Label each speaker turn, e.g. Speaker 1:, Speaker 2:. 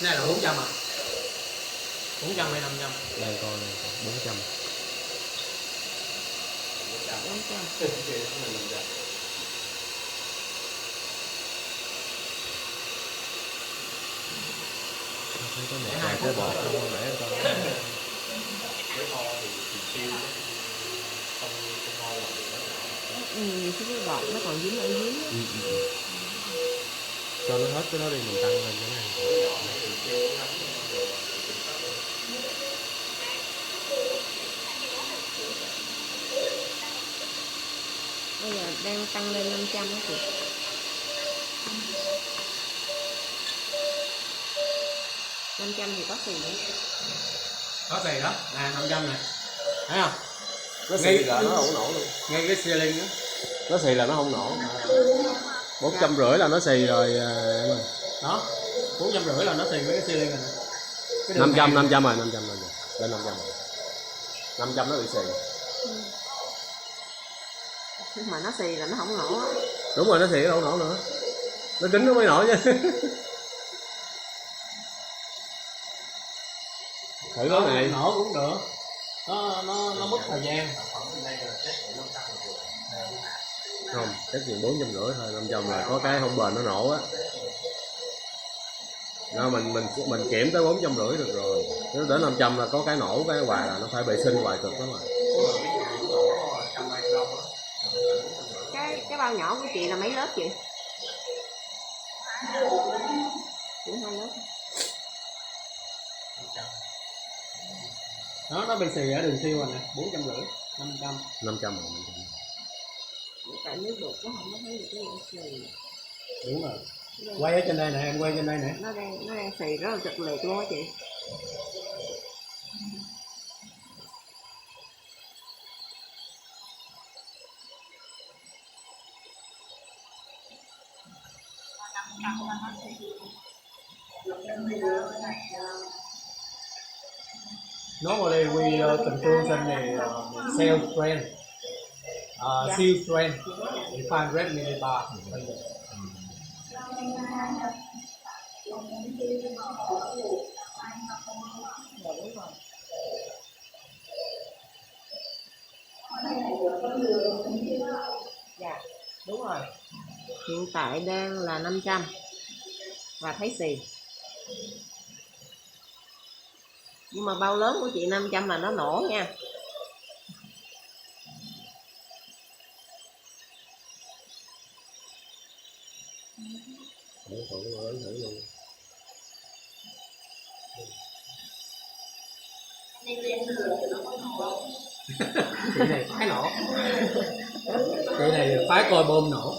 Speaker 1: Này là 400 à? 400 hay 500?
Speaker 2: Đây coi này, 400.
Speaker 3: 400.
Speaker 2: Thấy có một vài cái bột không có rẻ con.
Speaker 3: Cái bọt nó còn dính ở dưới.
Speaker 2: Cho nó hết cái đó đi mình tăng lên cái này.
Speaker 3: Bây giờ đang tăng lên 500 đó chị. 500 thì có xì nữa.
Speaker 1: Có xì đó, nè 500 này. Thấy không?
Speaker 2: Nó xì là nó không nổ luôn.
Speaker 1: Ngay cái ceiling đó.
Speaker 2: Nó xì là nó không nổ. 450 là nó xì rồi em ơi.
Speaker 1: Đó. 450 là nó xì với cái ceiling rồi nè.
Speaker 2: 500 rồi, 500 rồi. Lên 500 rồi. 500 nó bị xì.
Speaker 3: Mà nó xì là nó không nổ.
Speaker 2: Đúng rồi, nó xì nó không nổ nữa. Nó kính nó mới nổ chứ. Thử cái này.
Speaker 1: Nổ cũng được. Nó mất thời gian.
Speaker 2: Không, chắc chừng 450 thôi, 500 là có cái không bền nó nổ á. Đó, mình kiểm tới 450 được rồi. Nếu đến 500 là có cái nổ cái hoài là nó phải vệ sinh hoài cực lắm rồi.
Speaker 3: Cái bao nhỏ của chị là mấy lớp chị? Chỉ 2 lớp.
Speaker 1: Đó, nó bị xì ở đường siêu rồi nè, 450, 500.
Speaker 2: 500 rồi.
Speaker 3: Tại nước đục nó không có thấy được cái xì.
Speaker 1: Đúng rồi. Quay ở trên đây nè, em quay trên đây nè.
Speaker 3: Nó đang xì rất là kịch liệt luôn á chị.
Speaker 1: Normally we conclusion is cell strength, seal strength, 500 millibar.
Speaker 3: Dạ, đúng rồi. Hiện tại đang là 500 và thấy xì. Nhưng mà bao lớn của chị 500 là nó nổ nha.
Speaker 2: Thử luôn.
Speaker 1: Chị này phái nổ. Chị này phái coi bom nổ.